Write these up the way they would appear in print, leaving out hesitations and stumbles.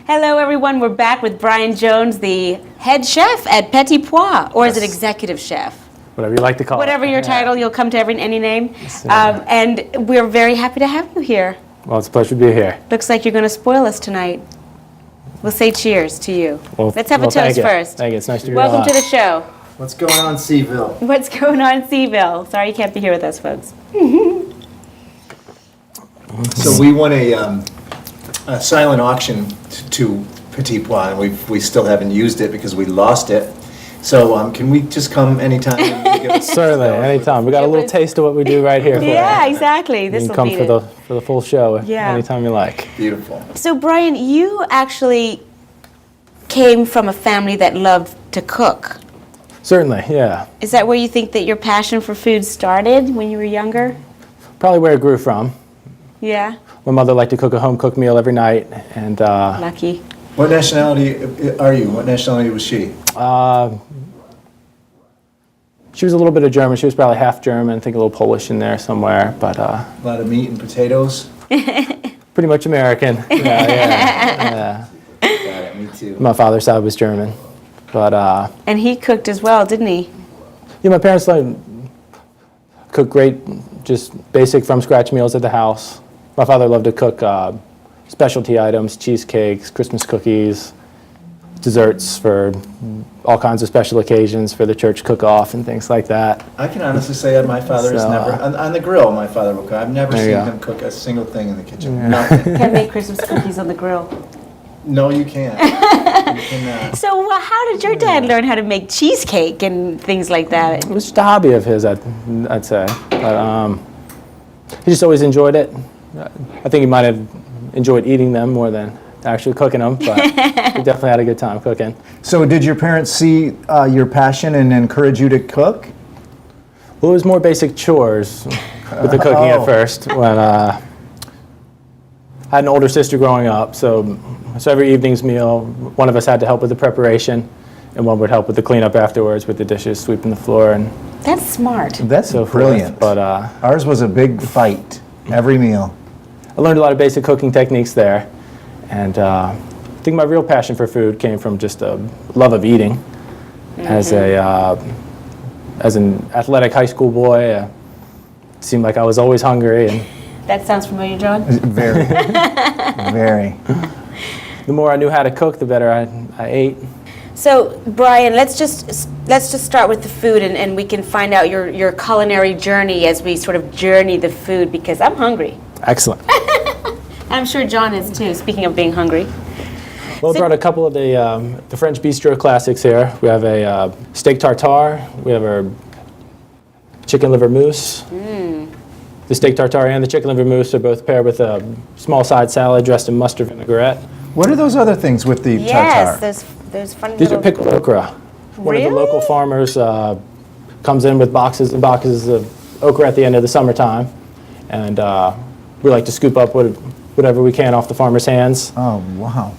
Hello, everyone. We're back with Brian Jones, the head chef at Petit Pois, or is it executive chef? Whatever you like to call it. Whatever your title, you'll come to any name. And we're very happy to have you here. Well, it's a pleasure to be here. Looks like you're going to spoil us tonight. We'll say cheers to you. Well, let's have a toast first. Thank you. It's nice to be Welcome to the show. What's going on, Seville? What's going on, Seville? Sorry you can't be here with us, folks. So we won a silent auction to Petit Pois, and we still haven't used it because we lost it. So can we just come anytime? And give us Certainly, anytime. We got a little taste of what we do right here. Yeah, exactly. This you will can be come for the full show anytime you like. Beautiful. So Brian, you actually came from a family that loved to cook. Certainly, yeah. Is that where you think that your passion for food started when you were younger? Probably where it grew from. Yeah. My mother liked to cook a home-cooked meal every night, and Lucky. What nationality are you? What nationality was she? she was a little bit of German. She was probably half German, I think a little Polish in there somewhere, but A lot of meat and potatoes? pretty much American. Yeah. Got it, me too. My father's side was German, but And he cooked as well, didn't he? yeah, my parents cook great, just basic from-scratch meals at the house. My father loved to cook specialty items, cheesecakes, Christmas cookies, desserts for all kinds of special occasions for the church cook-off and things like that. I can honestly say that my father has never, on the grill, my father will cook. I've never There you seen go. him cook a single thing in the kitchen. Nothing. Can't make Christmas cookies on the grill. No, you can't. You cannot. So how did your dad learn how to make cheesecake and things like that? It was just a hobby of his, I'd say. But he just always enjoyed it. I think he might have enjoyed eating them more than actually cooking them, but he definitely had a good time cooking. So did your parents see your passion and encourage you to cook? Well, it was more basic chores with the cooking at first. When I had an older sister growing up, so every evening's meal, one of us had to help with the preparation, and one would help with the cleanup afterwards, with the dishes, sweeping the floor, and That's smart. That's so brilliant. forth. But Ours was a big fight every meal. I learned a lot of basic cooking techniques there, and I think my real passion for food came from just a love of eating. As an athletic high school boy, it seemed like I was always hungry, and That sounds familiar, John? Very, very. the more I knew how to cook, the better I ate. So, Brian, let's just start with the food, and we can find out your culinary journey as we sort of journey the food, because I'm hungry. Excellent. I'm sure John is too, speaking of being hungry. Well, I brought a couple of the French bistro classics here. We have a steak tartare. We have our chicken liver mousse. The steak tartare and the chicken liver mousse are both paired with a small side salad dressed in mustard vinaigrette. What are those other things with the Yes, tartare? those funny These are little... pickled okra. One of the Really? local farmers comes in with boxes and boxes of okra at the end of the summertime, and we like to scoop up whatever we can off the farmer's hands. Oh, wow.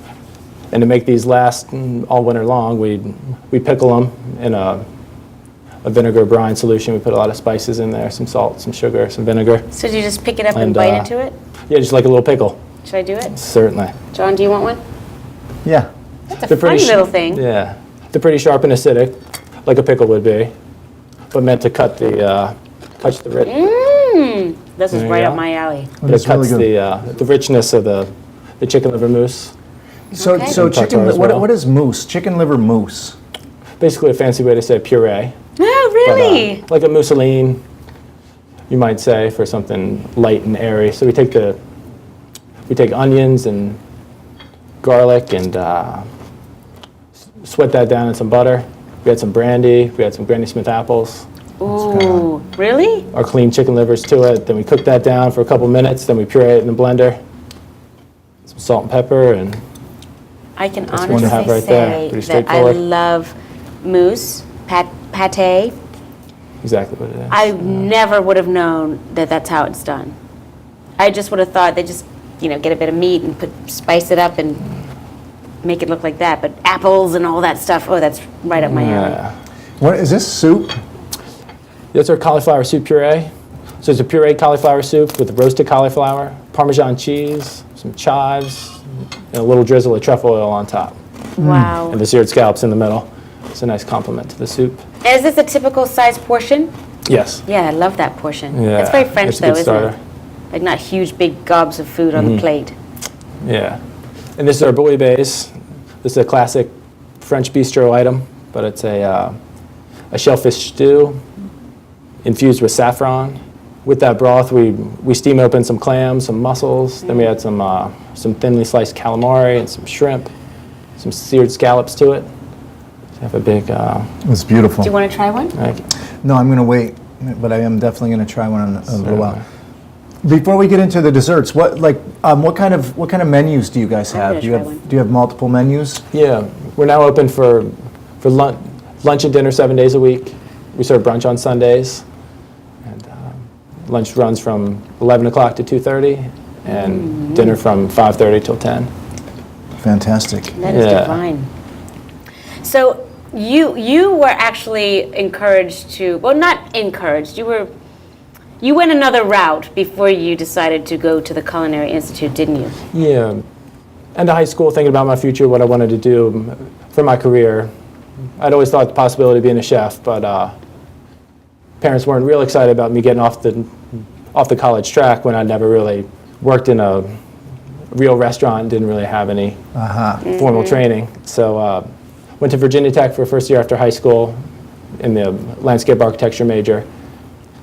And to make these last all winter long, we pickle them in a vinegar brine solution. We put a lot of spices in there, some salt, some sugar, some vinegar. So do you just pick it up and And, bite into it? Yeah, just like a little pickle. Should I do it? Certainly. John, do you want one? Yeah. That's a They're pretty funny little thing. Yeah. They're pretty sharp and acidic, like a pickle would be, but meant to cut the This is There you right go. up my alley. But That's it cuts really the richness of the chicken liver mousse. So, Okay. so And chicken, tartare as well. what is mousse? Chicken liver mousse. Basically a fancy way to say puree. Oh, But, really? like a mousseline, you might say, for something light and airy. So we take onions and garlic and sweat that down in some butter. We had some brandy. We had some Granny Smith apples. Ooh, really? Our clean chicken livers to it. Then we cook that down for a couple minutes. Then we puree it in the blender. Some salt and pepper, and I can one to honestly have right there. say Pretty that I straightforward. love mousse, pate. exactly what it is. I never would have known that that's how it's done. I just would have thought they just, get a bit of meat and spice it up and make it look like that. But apples and all that stuff, oh, that's right up my alley. Yeah. What is this soup? That's our cauliflower soup puree. So it's a pureed cauliflower soup with roasted cauliflower, Parmesan cheese, some chives, and a little drizzle of truffle oil on top, Wow. and the seared scallops in the middle. It's a nice compliment to the soup. Is this a typical size portion? Yes. Yeah, I love that portion. Yeah, It's very French it's a though, good isn't starter. it? Like not huge, big gobs of food on the plate. Yeah. And this is our bouillabaisse. This is a classic French bistro item, but it's a shellfish stew infused with saffron. With that broth, we steam open some clams, some mussels. Then we add some thinly sliced calamari and some shrimp, some seared scallops to it. So have a big. It's beautiful. Do you want to try one? No, I'm going to wait, but I am definitely going to try one in a little while. Before we get into the desserts, what kind of menus do you guys I'm have? gonna Do you try have one. do you have multiple menus? Yeah, we're now open for lunch and dinner 7 days a week. We serve brunch on Sundays, and lunch runs from 11 o'clock to 2:30, and dinner from 5:30 till 10. Fantastic. That is Yeah. divine. So you were actually encouraged to, well, not encouraged. You went another route before you decided to go to the Culinary Institute, didn't you? Yeah, end of high school, thinking about my future, what I wanted to do for my career. I'd always thought the possibility of being a chef, but parents weren't real excited about me getting off the college track when I'd never really worked in a real restaurant, didn't really have any formal training. So went to Virginia Tech for first year after high school in the landscape architecture major.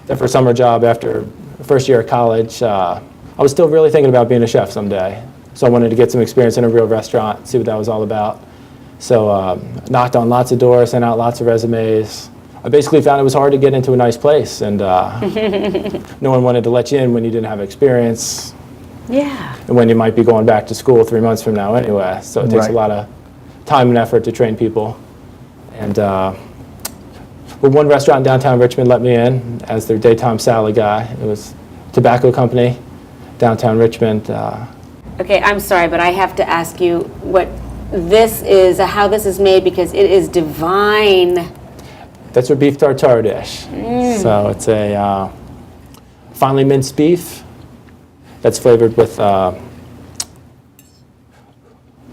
Then for a summer job after first year of college, I was still really thinking about being a chef someday. So I wanted to get some experience in a real restaurant, see what that was all about. So knocked on lots of doors, sent out lots of resumes. I basically found it was hard to get into a nice place, and no one wanted to let you in when you didn't have experience, Yeah. and when you might be going back to school 3 months from now anyway. So it takes Right. a lot of time and effort to train people. And well, one restaurant in downtown Richmond let me in as their daytime salad guy. It was a tobacco company, downtown Richmond. Okay, I'm sorry, but I have to ask you what this is, how this is made, because it is divine. That's our beef tartare dish. So it's a finely minced beef that's flavored with,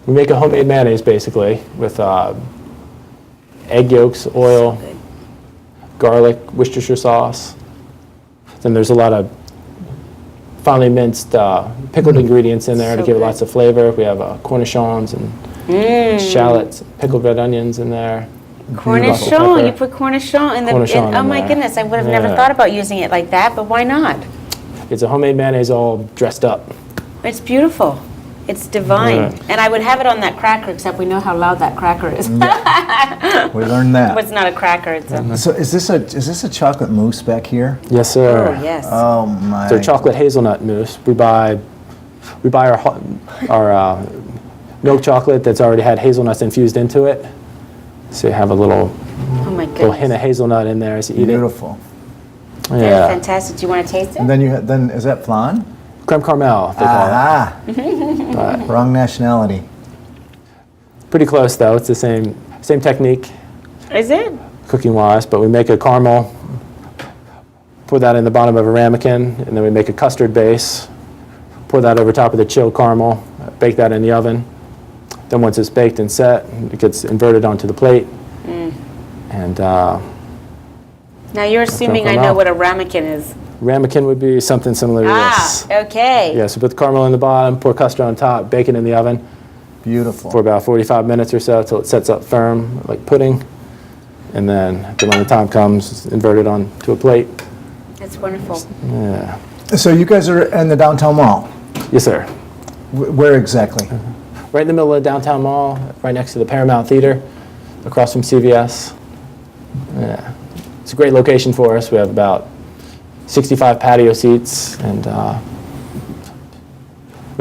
we make a homemade mayonnaise basically with egg yolks, oil, garlic, Worcestershire sauce. Then there's a lot of finely minced pickled ingredients in there So to give it good. lots of flavor. We have cornichons and shallots, pickled red onions in there. Cornichon, pepper. you put cornichon in the, Cornichon oh in my there. goodness, I would have never Yeah. thought about using it like that, but why not? It's a homemade mayonnaise all dressed up. It's beautiful. It's divine. Yeah. And I would have it on that cracker, except we know how loud that cracker is. We learned But that. it's not a cracker, it's a, So is this a chocolate mousse back here? Yes, sir. oh, yes. Oh my. So chocolate hazelnut mousse. We buy our milk chocolate that's already had hazelnuts infused into it. So you have a little Oh my hint of goodness. hazelnut in there as you eat Beautiful. it. That's Yeah. fantastic. Do you want to taste And it? then then is that flan? Creme caramel, they call Ah, it. But wrong nationality. pretty close though. It's the same technique Is it? cooking wise, but we make a caramel, pour that in the bottom of a ramekin, and then we make a custard base, pour that over top of the chilled caramel, bake that in the oven. Then once it's baked and set, it gets inverted onto the plate. And Now you're assuming I know caramel. what a ramekin is. ramekin would be something similar to this. Okay. Yeah, so put the caramel in the bottom, pour custard on top, bake it in the oven Beautiful. for about 45 minutes or so until it sets up firm, like pudding. And then when the time comes, invert it onto a plate. That's wonderful. Yeah. So you guys are in the downtown mall. Yes, sir. Where exactly? Right in the middle of the downtown mall, right next to the Paramount Theater, across from CVS. Yeah. It's a great location for us. We have about 65 patio seats, and we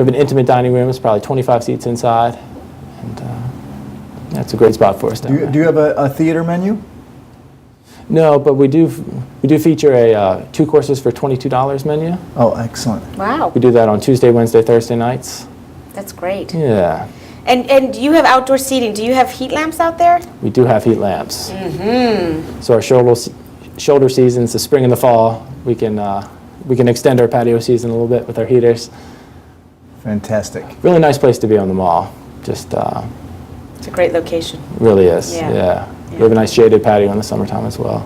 have an intimate dining room. It's probably 25 seats inside, and that's a great spot for us down there. Do you have a theater menu? No, but we do feature a 2 courses for $22 menu. Oh, excellent. Wow. We do that on Tuesday, Wednesday, Thursday nights. That's great. Yeah, And you have outdoor seating. Do you have heat lamps out there? we do have heat lamps. So our shoulder seasons, the spring and the fall, we can extend our patio season a little bit with our heaters. Fantastic. Really nice place to be on the mall. Just It's a great location. really is. Yeah. Yeah. We have a nice shaded patio in the summertime as well.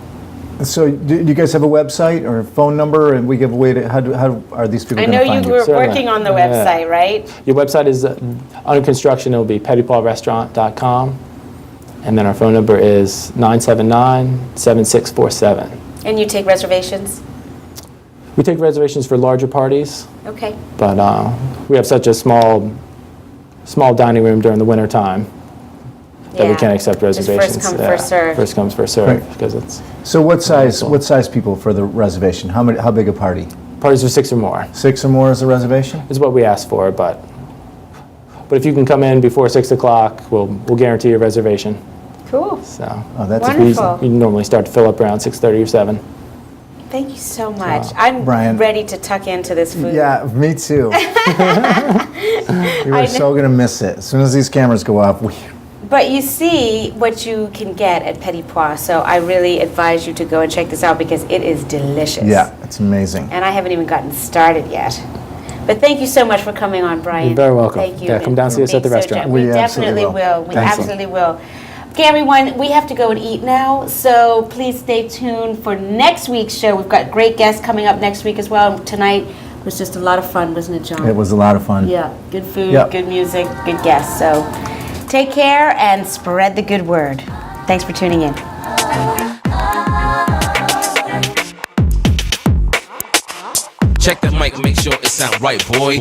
So do you guys have a website or a phone number, and we give away to, how are these people I going know to you find you? were Certainly. working on the Yeah. website, right? Your website is under construction. It'll be petitpoisrestaurant.com. And then our phone number is 979-7647. And you take reservations? We take reservations for larger parties, Okay. but we have such a small dining room during the winter time that we Yeah. can't accept Just reservations. first come, first serve. First comes, first serve, Right. because it's So what size people for the reservation? How big a party? parties are 6 or more 6 or more is the reservation? is what we ask for, but if you can come in before 6 o'clock, we'll guarantee your reservation. Cool. So Oh, that's Wonderful. we normally start to fill up around 6:30 or 7. Thank you so much. I'm Brian. ready to tuck into this food. Yeah, me too. You I are so going to miss it. As soon as these cameras go off, But you see what you can get at Petit Pois, so I really advise you to go and check this out because it is delicious. yeah, it's amazing. And I haven't even gotten started yet. But thank you so much for coming on, Brian. You're very welcome. Thank you. Yeah, come down and see us at the Being so restaurant. gen- We We definitely absolutely will. will. We Thanks. absolutely will. Okay, everyone, we have to go and eat now, so please stay tuned for next week's show. We've got great guests coming up next week as well. Tonight was just a lot of fun, wasn't it, John? It was a lot of fun. Yeah, good food, Yep. good music, good guests. So take care and spread the good word. Thanks for tuning in. Check the mic, make sure it sound right, boy.